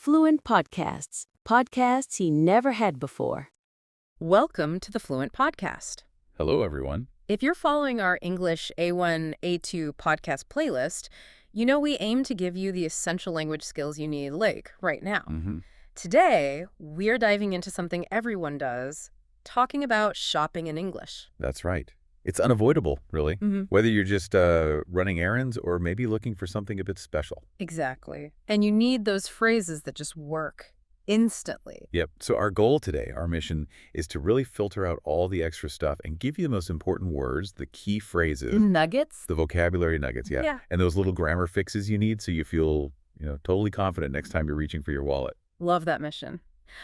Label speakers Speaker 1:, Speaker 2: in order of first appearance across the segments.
Speaker 1: Fluent Podcasts, podcasts he never had before.
Speaker 2: Welcome to the Fluent Podcast.
Speaker 3: Hello, everyone.
Speaker 2: If you're following our English A1-A2 podcast playlist, you know we aim to give you the essential language skills you need, like, right now. Today, we're diving into something everyone does, talking about shopping in English.
Speaker 3: That's right. It's unavoidable, really, whether you're just running errands or maybe looking for something a bit special.
Speaker 2: Exactly. And you need those phrases that just work instantly.
Speaker 3: Yep. So our goal today, our mission, is to really filter out all the extra stuff and give you the most important words, the key phrases.
Speaker 2: Nuggets?
Speaker 3: The vocabulary nuggets, yeah. And those little grammar fixes you need so you feel, totally confident next time you're reaching for your wallet.
Speaker 2: Love that mission.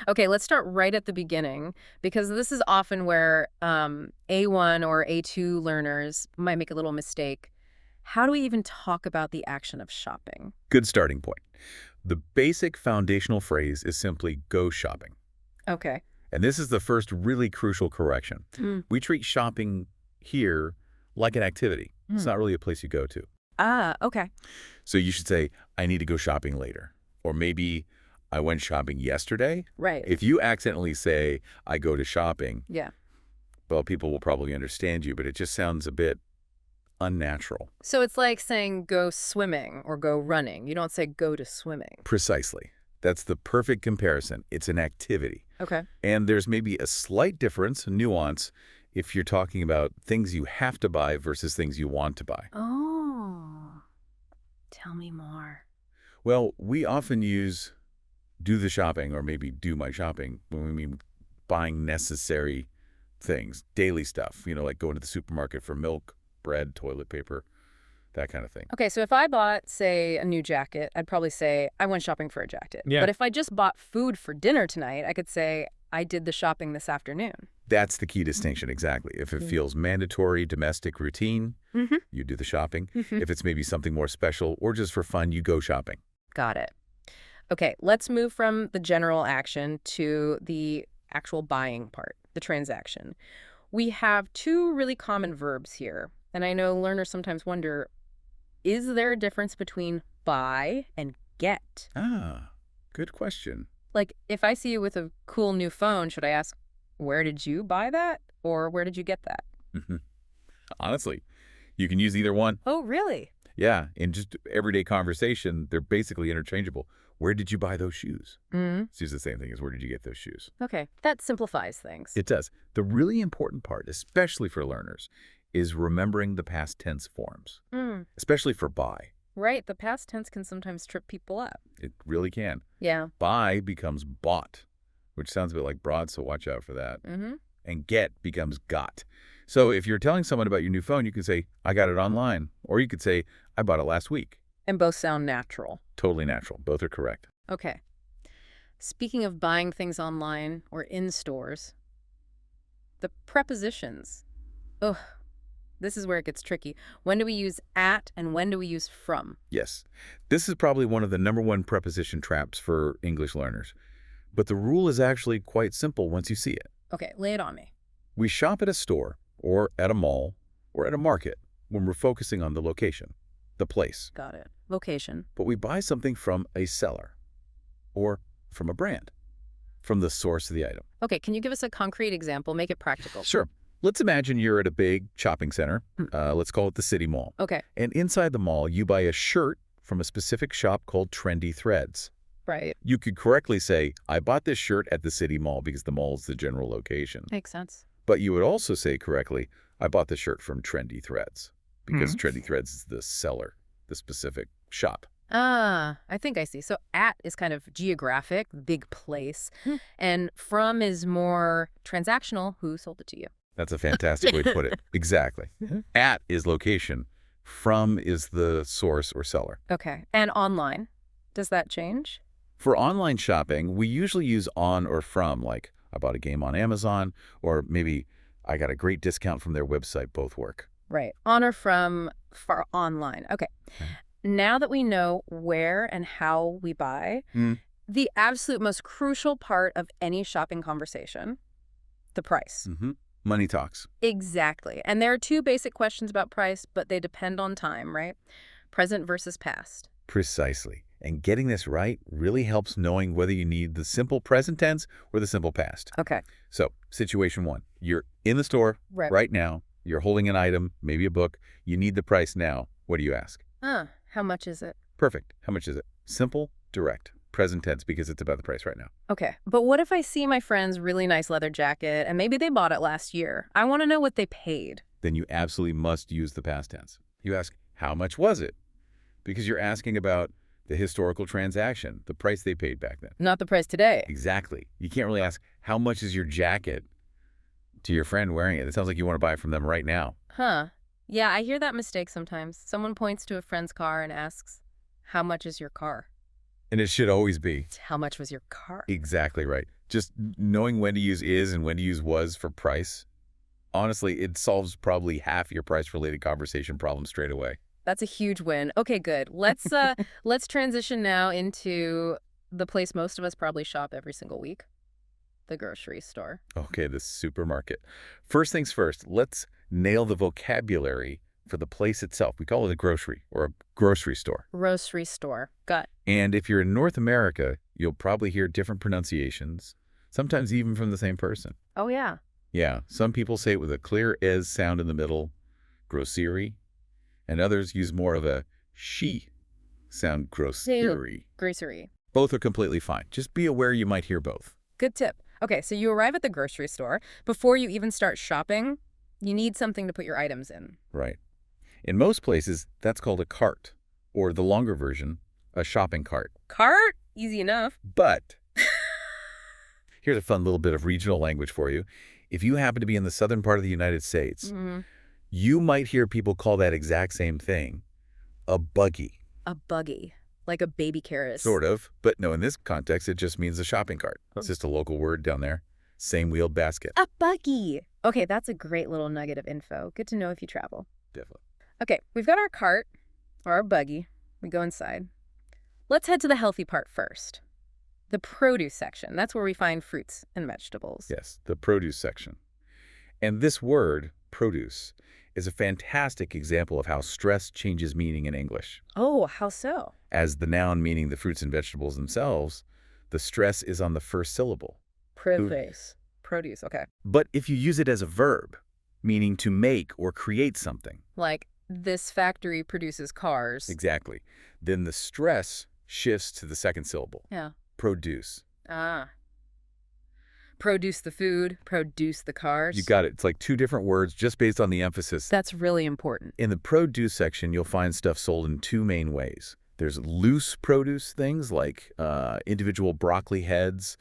Speaker 2: Okay, let's start right at the beginning, because this is often where A1 or A2 learners might make a little mistake. How do we even talk about the action of shopping?
Speaker 3: Good starting point. The basic foundational phrase is simply go shopping.
Speaker 2: Okay.
Speaker 3: And this is the first really crucial correction. We treat shopping here like an activity. It's not really a place you go to.
Speaker 2: Ah, okay.
Speaker 3: So you should say, I need to go shopping later. Or maybe I went shopping yesterday.
Speaker 2: Right.
Speaker 3: If you accidentally say, I go to shopping,
Speaker 2: Yeah.
Speaker 3: well, people will probably understand you, but it just sounds a bit unnatural.
Speaker 2: So it's like saying go swimming or go running. You don't say go to swimming.
Speaker 3: Precisely. That's the perfect comparison. It's an activity.
Speaker 2: Okay.
Speaker 3: And there's maybe a slight difference, a nuance, if you're talking about things you have to buy versus things you want to buy.
Speaker 2: Oh, tell me more.
Speaker 3: Well, we often use do the shopping or maybe do my shopping when we mean buying necessary things, daily stuff, like going to the supermarket for milk, bread, toilet paper, that kind of thing.
Speaker 2: Okay, so if I bought, say, a new jacket, I'd probably say I went shopping for a jacket.
Speaker 3: Yeah.
Speaker 2: But if I just bought food for dinner tonight, I could say I did the shopping this afternoon.
Speaker 3: That's the key distinction, exactly. If it feels mandatory, domestic routine, you do the shopping. If it's maybe something more special or just for fun, you go shopping.
Speaker 2: Got it. Okay, let's move from the general action to the actual buying part, the transaction. We have two really common verbs here, and I know learners sometimes wonder, is there a difference between buy and get?
Speaker 3: Ah, good question.
Speaker 2: Like, if I see you with a cool new phone, should I ask, where did you buy that? Or where did you get that?
Speaker 3: Honestly, you can use either one.
Speaker 2: Oh, really?
Speaker 3: Yeah, in just everyday conversation, they're basically interchangeable. Where did you buy those shoes? It's just the same thing as where did you get those shoes?
Speaker 2: Okay, that simplifies things.
Speaker 3: It does. The really important part, especially for learners, is remembering the past tense forms, especially for buy.
Speaker 2: Right, the past tense can sometimes trip people up.
Speaker 3: It really can.
Speaker 2: Yeah.
Speaker 3: Buy becomes bought, which sounds a bit like broad, so watch out for that. And get becomes got. So if you're telling someone about your new phone, you can say, I got it online. Or you could say, I bought it last week.
Speaker 2: And both sound natural.
Speaker 3: Totally natural. Both are correct.
Speaker 2: Okay. Speaking of buying things online or in stores, the prepositions. Ugh, this is where it gets tricky. When do we use at and when do we use from?
Speaker 3: Yes. This is probably one of the #1 preposition traps for English learners. But the rule is actually quite simple once you see it.
Speaker 2: Okay, lay it on me.
Speaker 3: We shop at a store or at a mall or at a market when we're focusing on the location, the place.
Speaker 2: Got it. Location.
Speaker 3: But we buy something from a seller or from a brand, from the source of the item.
Speaker 2: Okay, can you give us a concrete example? Make it practical.
Speaker 3: Sure. Let's imagine you're at a big shopping center. Let's call it the City Mall.
Speaker 2: Okay.
Speaker 3: And inside the mall, you buy a shirt from a specific shop called Trendy Threads.
Speaker 2: Right.
Speaker 3: You could correctly say, I bought this shirt at the City Mall because the mall is the general location.
Speaker 2: Makes sense.
Speaker 3: But you would also say correctly, I bought the shirt from Trendy Threads because Trendy Threads is the seller, the specific shop.
Speaker 2: Ah, I think I see. So at is kind of geographic, big place, and from is more transactional, who sold it to you.
Speaker 3: That's a fantastic way to put it. Exactly. At is location. From is the source or seller.
Speaker 2: Okay. And online, does that change?
Speaker 3: For online shopping, we usually use on or from, like I bought a game on Amazon, or maybe I got a great discount from their website. Both work.
Speaker 2: Right. On or from for online. Okay. Now that we know where and how we buy, the absolute most crucial part of any shopping conversation, the price.
Speaker 3: Money talks.
Speaker 2: Exactly. And there are two basic questions about price, but they depend on time, right? Present versus past.
Speaker 3: Precisely. And getting this right really helps knowing whether you need the simple present tense or the simple past.
Speaker 2: Okay.
Speaker 3: So, situation 1. You're in the store right now. You're holding an item, maybe a book. You need the price now. What do you ask?
Speaker 2: How much is it?
Speaker 3: Perfect. How much is it? Simple, direct, present tense because it's about the price right now.
Speaker 2: Okay. But what if I see my friend's really nice leather jacket and maybe they bought it last year? I want to know what they paid.
Speaker 3: Then you absolutely must use the past tense. You ask, how much was it? Because you're asking about the historical transaction, the price they paid back then.
Speaker 2: Not the price today.
Speaker 3: Exactly. You can't really ask, how much is your jacket to your friend wearing it? It sounds like you want to buy it from them right now.
Speaker 2: Yeah, I hear that mistake sometimes. Someone points to a friend's car and asks, how much is your car?
Speaker 3: And it should always be.
Speaker 2: How much was your car?
Speaker 3: Exactly right. Just knowing when to use is and when to use was for price, honestly, it solves probably half your price-related conversation problem straight away.
Speaker 2: That's a huge win. Okay, good. Let's transition now into the place most of us probably shop every single week, the grocery store.
Speaker 3: Okay, the supermarket. First things first, let's nail the vocabulary for the place itself. We call it a grocery or a grocery store.
Speaker 2: Grocery store. Got it.
Speaker 3: And if you're in North America, you'll probably hear different pronunciations, sometimes even from the same person.
Speaker 2: Oh, yeah.
Speaker 3: Yeah, some people say it with a clear "es" sound in the middle, grocery, and others use more of a she sound, grocery.
Speaker 2: Grocery.
Speaker 3: Both are completely fine. Just be aware you might hear both.
Speaker 2: Good tip. Okay, so you arrive at the grocery store. Before you even start shopping, you need something to put your items in.
Speaker 3: Right. In most places, that's called a cart, or the longer version, a shopping cart.
Speaker 2: Cart? Easy enough.
Speaker 3: But here's a fun little bit of regional language for you. If you happen to be in the southern part of the United States, you might hear people call that exact same thing a buggy.
Speaker 2: A buggy. Like a baby carrot.
Speaker 3: Sort of. But no, in this context, it just means a shopping cart. It's just a local word down there. Same wheeled basket.
Speaker 2: A buggy. Okay, that's a great little nugget of info. Good to know if you travel.
Speaker 3: Definitely.
Speaker 2: Okay, we've got our cart, or our buggy. We go inside. Let's head to the healthy part first. The produce section. That's where we find fruits and vegetables.
Speaker 3: Yes, the produce section. And this word, produce, is a fantastic example of how stress changes meaning in English.
Speaker 2: Oh, how so?
Speaker 3: As the noun meaning the fruits and vegetables themselves, the stress is on the first syllable.
Speaker 2: Produce. Produce, okay.
Speaker 3: But if you use it as a verb, meaning to make or create something.
Speaker 2: Like, this factory produces cars.
Speaker 3: Exactly. Then the stress shifts to the second syllable.
Speaker 2: Yeah.
Speaker 3: Produce.
Speaker 2: Produce the food, produce the cars.
Speaker 3: You got it. It's like two different words just based on the emphasis.
Speaker 2: That's really important.
Speaker 3: In the produce section, you'll find stuff sold in two main ways. There's loose produce things like individual broccoli heads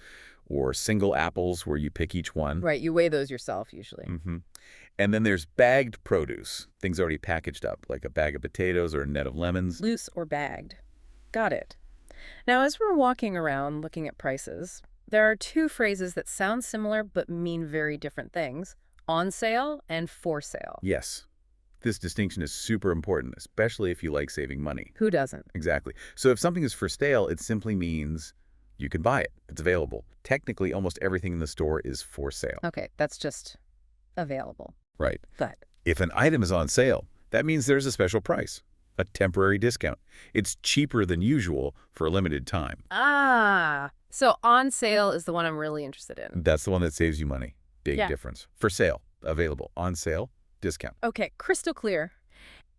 Speaker 3: or single apples where you pick each one.
Speaker 2: Right, you weigh those yourself usually.
Speaker 3: And then there's bagged produce, things already packaged up, like a bag of potatoes or a net of lemons.
Speaker 2: Loose or bagged. Got it. Now, as we're walking around looking at prices, there are two phrases that sound similar but mean very different things: on sale and for sale.
Speaker 3: Yes. This distinction is super important, especially if you like saving money.
Speaker 2: Who doesn't?
Speaker 3: Exactly. So if something is for sale, it simply means you can buy it. It's available. Technically, almost everything in the store is for sale.
Speaker 2: Okay, that's just available.
Speaker 3: Right.
Speaker 2: But
Speaker 3: if an item is on sale, that means there's a special price, a temporary discount. It's cheaper than usual for a limited time.
Speaker 2: So on sale is the one I'm really interested in.
Speaker 3: That's the one that saves you money. Big
Speaker 2: Yeah.
Speaker 3: difference. For sale, available. On sale, discount.
Speaker 2: Okay, crystal clear.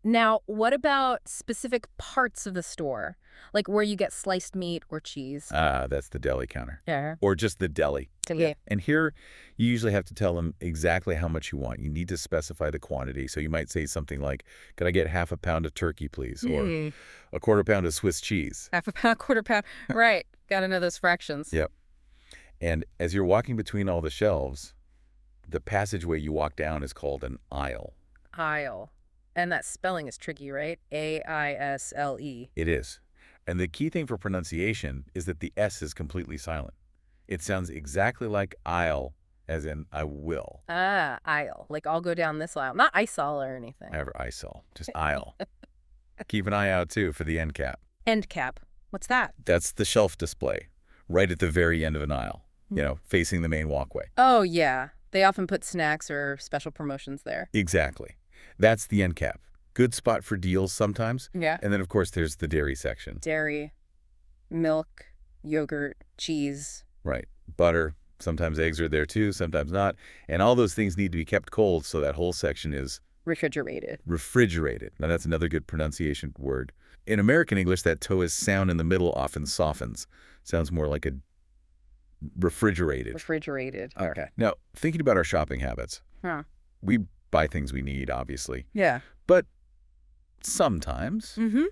Speaker 2: Now, what about specific parts of the store? Like where you get sliced meat or cheese?
Speaker 3: That's the deli counter.
Speaker 2: Yeah.
Speaker 3: Or just the deli.
Speaker 2: Okay.
Speaker 3: And here, you usually have to tell them exactly how much you want. You need to specify the quantity. So you might say something like, "Could I get half a pound of turkey, please?" Or a quarter pound of Swiss cheese.
Speaker 2: Half a pound, quarter pound. Right. Got to know those fractions.
Speaker 3: Yep. And as you're walking between all the shelves, the passageway you walk down is called an aisle.
Speaker 2: Aisle. And that spelling is tricky, right? A-I-S-L-E.
Speaker 3: It is. And the key thing for pronunciation is that the S is completely silent. It sounds exactly like aisle, as in I will.
Speaker 2: Aisle. Like I'll go down this aisle. Not aisle or anything.
Speaker 3: Never aisle, just aisle. Keep an eye out, too, for the end cap.
Speaker 2: End cap. What's that?
Speaker 3: That's the shelf display, right at the very end of an aisle, facing the main walkway.
Speaker 2: Oh, yeah. They often put snacks or special promotions there.
Speaker 3: Exactly. That's the end cap. Good spot for deals sometimes.
Speaker 2: Yeah.
Speaker 3: And then, of course, there's the dairy section.
Speaker 2: Dairy. Milk, yogurt, cheese.
Speaker 3: Right. Butter. Sometimes eggs are there too, sometimes not. And all those things need to be kept cold, so that whole section is
Speaker 2: Refrigerated.
Speaker 3: refrigerated. Now, that's another good pronunciation word. In American English, that toe-is sound in the middle often softens. Sounds more like a refrigerated.
Speaker 2: Refrigerated.
Speaker 3: Okay. Now, thinking about our shopping habits,
Speaker 2: Huh.
Speaker 3: we buy things we need, obviously.
Speaker 2: Yeah.
Speaker 3: But sometimes,
Speaker 2: Mm-hmm.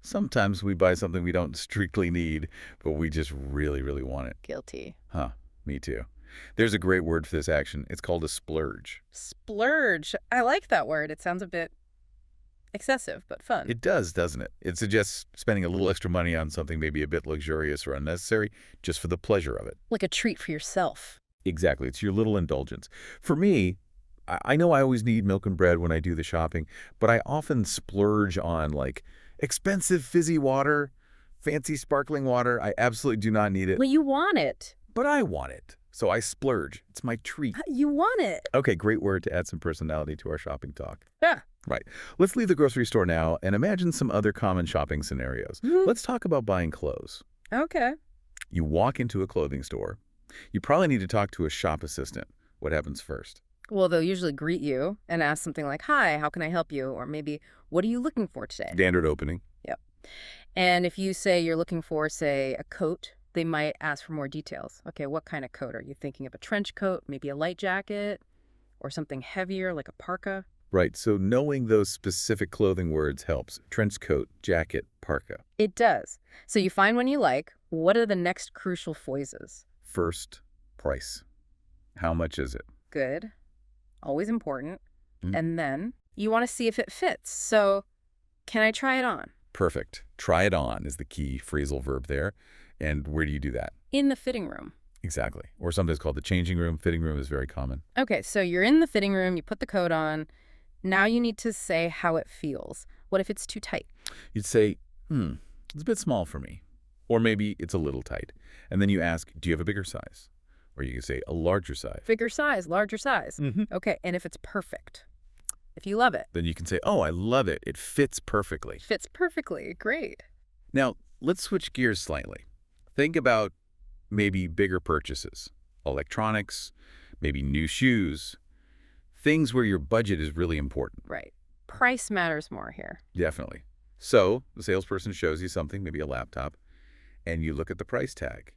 Speaker 3: sometimes we buy something we don't strictly need, but we just really, really want it.
Speaker 2: Guilty.
Speaker 3: Huh. Me too. There's a great word for this action. It's called a splurge.
Speaker 2: Splurge. I like that word. It sounds a bit excessive, but fun.
Speaker 3: It does, doesn't it? It suggests spending a little extra money on something maybe a bit luxurious or unnecessary just for the pleasure of it.
Speaker 2: Like a treat for yourself.
Speaker 3: Exactly. It's your little indulgence. For me, I know I always need milk and bread when I do the shopping, but I often splurge on like expensive fizzy water, fancy sparkling water. I absolutely do not need it,
Speaker 2: Well, you want it.
Speaker 3: but I want it. So I splurge. It's my treat.
Speaker 2: You want it.
Speaker 3: Okay, great word to add some personality to our shopping talk.
Speaker 2: Yeah.
Speaker 3: Right. Let's leave the grocery store now and imagine some other common shopping scenarios.
Speaker 2: Mhm.
Speaker 3: Let's talk about buying clothes.
Speaker 2: Okay.
Speaker 3: You walk into a clothing store. You probably need to talk to a shop assistant. What happens first?
Speaker 2: Well, they'll usually greet you and ask something like, "Hi, how can I help you?" Or maybe, "What are you looking for today?"
Speaker 3: Standard opening.
Speaker 2: Yep. And if you say you're looking for, say, a coat, they might ask for more details. Okay, what kind of coat? Are you thinking of a trench coat, maybe a light jacket, or something heavier like a parka?
Speaker 3: Right, so knowing those specific clothing words helps. Trench coat, jacket, parka.
Speaker 2: It does. So you find one you like. What are the next crucial phrases?
Speaker 3: First, price. How much is it?
Speaker 2: Good. Always important.
Speaker 3: Mm.
Speaker 2: And then you want to see if it fits. So, can I try it on?
Speaker 3: Perfect. Try it on is the key phrasal verb there. And where do you do that?
Speaker 2: In the fitting room.
Speaker 3: Exactly. Or sometimes called the changing room. Fitting room is very common.
Speaker 2: Okay, so you're in the fitting room, you put the coat on. Now you need to say how it feels. What if it's too tight?
Speaker 3: You'd say, it's a bit small for me. Or maybe it's a little tight. And then you ask, do you have a bigger size? Or you can say a larger size.
Speaker 2: Bigger size, larger size. Okay, and if it's perfect, if you love it,
Speaker 3: Then you can say, oh, I love it. It fits perfectly.
Speaker 2: fits perfectly, great.
Speaker 3: Now, let's switch gears slightly. Think about maybe bigger purchases, electronics, maybe new shoes, things where your budget is really important.
Speaker 2: Right. Price matters more here.
Speaker 3: Definitely. So the salesperson shows you something, maybe a laptop, and you look at the price tag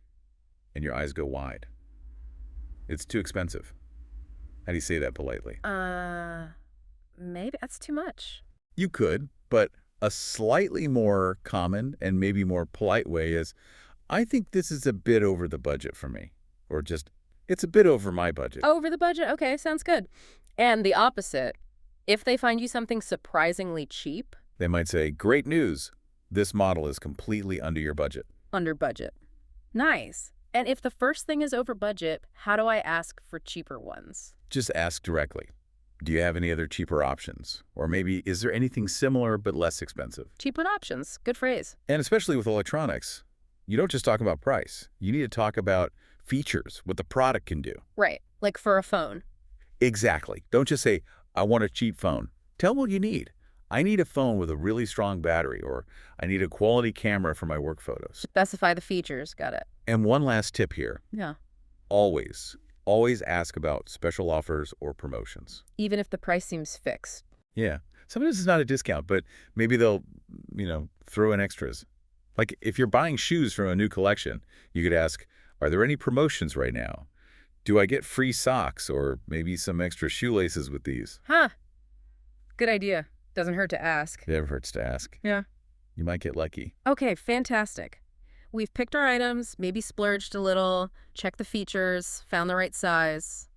Speaker 3: and your eyes go wide. It's too expensive. How do you say that politely?
Speaker 2: Maybe that's too much.
Speaker 3: You could, but a slightly more common and maybe more polite way is, I think this is a bit over the budget for me. Or just, it's a bit over my budget.
Speaker 2: Over the budget? Okay, sounds good. And the opposite, if they find you something surprisingly cheap,
Speaker 3: They might say, great news. This model is completely under your budget.
Speaker 2: under budget. Nice. And if the first thing is over budget, how do I ask for cheaper ones?
Speaker 3: Just ask directly. Do you have any other cheaper options? Or maybe, is there anything similar but less expensive?
Speaker 2: Cheaper options. Good phrase.
Speaker 3: And especially with electronics, you don't just talk about price. You need to talk about features, what the product can do.
Speaker 2: Right. Like for a phone.
Speaker 3: Exactly. Don't just say, I want a cheap phone. Tell them what you need. I need a phone with a really strong battery, or I need a quality camera for my work photos.
Speaker 2: Specify the features. Got it.
Speaker 3: And one last tip here.
Speaker 2: Yeah.
Speaker 3: Always ask about special offers or promotions.
Speaker 2: Even if the price seems fixed.
Speaker 3: Yeah. Sometimes it's not a discount, but maybe they'll, throw in extras. Like if you're buying shoes from a new collection, you could ask, are there any promotions right now? Do I get free socks or maybe some extra shoelaces with these?
Speaker 2: Huh. Good idea. Doesn't hurt to ask.
Speaker 3: It never hurts to ask.
Speaker 2: Yeah.
Speaker 3: You might get lucky.
Speaker 2: Okay, fantastic. We've picked our items, maybe splurged a little, checked the features, found the right size.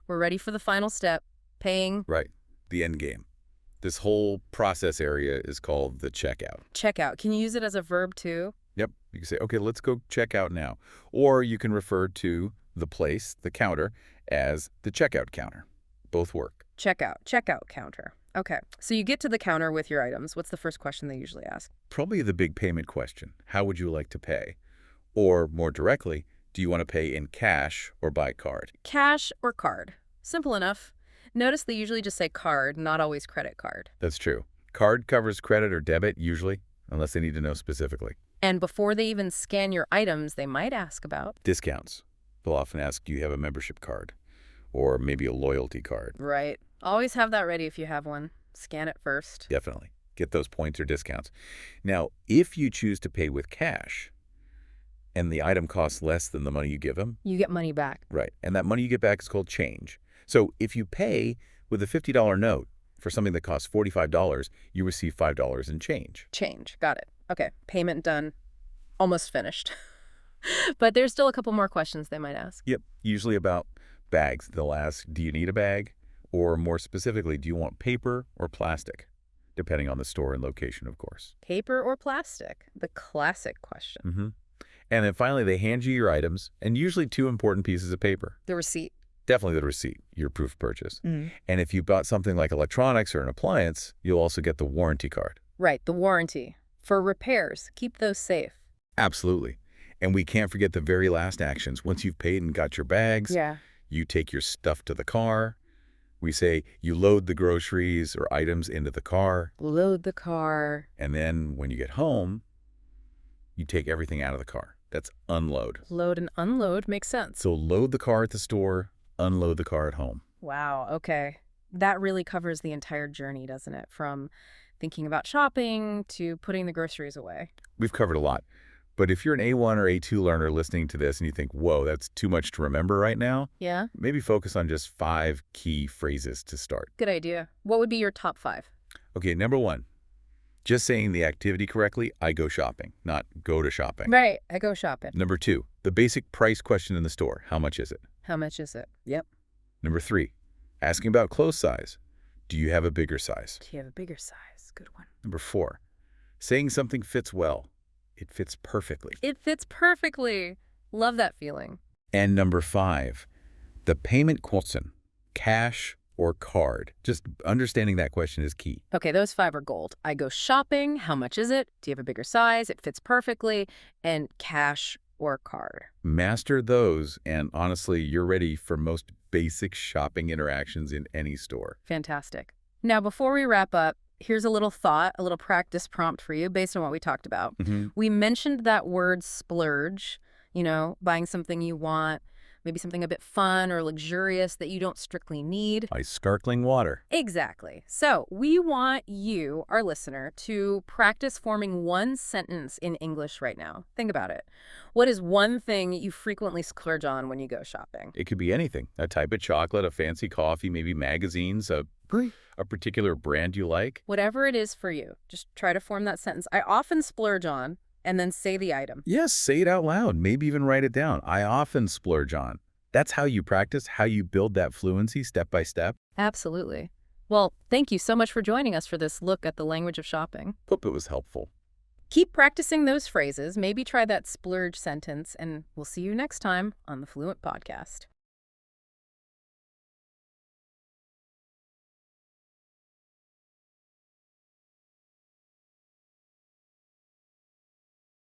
Speaker 2: We're ready for the final step, paying.
Speaker 3: Right. The end game. This whole process area is called the checkout.
Speaker 2: Checkout. Can you use it as a verb too?
Speaker 3: Yep. You can say, okay, let's go check out now. Or you can refer to the place, the counter, as the checkout counter. Both work.
Speaker 2: Checkout counter. Okay. So you get to the counter with your items. What's the first question they usually ask?
Speaker 3: Probably the big payment question. How would you like to pay? Or more directly, do you want to pay in cash or by card?
Speaker 2: Cash or card. Simple enough. Notice they usually just say card, not always credit card.
Speaker 3: That's true. Card covers credit or debit usually, unless they need to know specifically.
Speaker 2: And before they even scan your items, they might ask about.
Speaker 3: Discounts. They'll often ask, do you have a membership card? Or maybe a loyalty card.
Speaker 2: Right. Always have that ready if you have one. Scan it first.
Speaker 3: Definitely. Get those points or discounts. Now, if you choose to pay with cash and the item costs less than the money you give them,
Speaker 2: You get money back.
Speaker 3: right, and that money you get back is called change. So if you pay with a $50 note for something that costs $45, you receive $5 in change.
Speaker 2: Change. Got it. Okay. Payment done. Almost finished. But there's still a couple more questions they might ask.
Speaker 3: Yep, usually about bags. They'll ask, do you need a bag? Or more specifically, do you want paper or plastic? Depending on the store and location, of course.
Speaker 2: Paper or plastic? The classic question.
Speaker 3: Mm-hmm. And then finally, they hand you your items, and usually 2 important pieces of paper.
Speaker 2: The receipt.
Speaker 3: Definitely the receipt, your proof of purchase.
Speaker 2: Mm.
Speaker 3: And if you bought something like electronics or an appliance, you'll also get the warranty card.
Speaker 2: Right. The warranty. For repairs. Keep those safe.
Speaker 3: Absolutely. And we can't forget the very last actions. Once you've paid and got your bags,
Speaker 2: Yeah.
Speaker 3: you take your stuff to the car. We say you load the groceries or items into the car.
Speaker 2: Load the car.
Speaker 3: And then when you get home, you take everything out of the car. That's unload.
Speaker 2: Load and unload makes sense.
Speaker 3: So load the car at the store, unload the car at home.
Speaker 2: Wow. Okay. That really covers the entire journey, doesn't it? From thinking about shopping to putting the groceries away.
Speaker 3: We've covered a lot. But if you're an A1 or A2 learner listening to this and you think, whoa, that's too much to remember right now,
Speaker 2: Yeah.
Speaker 3: maybe focus on just 5 key phrases to start.
Speaker 2: Good idea. What would be your top 5?
Speaker 3: Okay, number 1, just saying the activity correctly, I go shopping, not go to shopping.
Speaker 2: Right. I go shopping.
Speaker 3: Number 2, the basic price question in the store, how much is it?
Speaker 2: How much is it? Yep.
Speaker 3: Number 3, asking about clothes size, do you have a bigger size?
Speaker 2: Do you have a bigger size? Good one.
Speaker 3: Number 4, saying something fits well, it fits perfectly.
Speaker 2: It fits perfectly. Love that feeling.
Speaker 3: And number 5, the payment question, cash or card. Just understanding that question is key.
Speaker 2: Okay, those 5 are gold. I go shopping. How much is it? Do you have a bigger size? It fits perfectly. And cash or card.
Speaker 3: Master those, and honestly, you're ready for most basic shopping interactions in any store.
Speaker 2: Fantastic. Now, before we wrap up, here's a little thought, a little practice prompt for you based on what we talked about. We mentioned that word splurge, buying something you want, maybe something a bit fun or luxurious that you don't strictly need.
Speaker 3: Like sparkling water.
Speaker 2: Exactly. So we want you, our listener, to practice forming one sentence in English right now. Think about it. What is one thing you frequently splurge on when you go shopping?
Speaker 3: It could be anything. A type of chocolate, a fancy coffee, maybe magazines, a particular brand you like.
Speaker 2: Whatever it is for you, just try to form that sentence. I often splurge on, and then say the item.
Speaker 3: Yes, say it out loud. Maybe even write it down. I often splurge on. That's how you practice, how you build that fluency step by step.
Speaker 2: Absolutely. Well, thank you so much for joining us for this look at the language of shopping.
Speaker 3: Hope it was helpful.
Speaker 2: Keep practicing those phrases. Maybe try that splurge sentence, and we'll see you next time on the Fluent Podcast.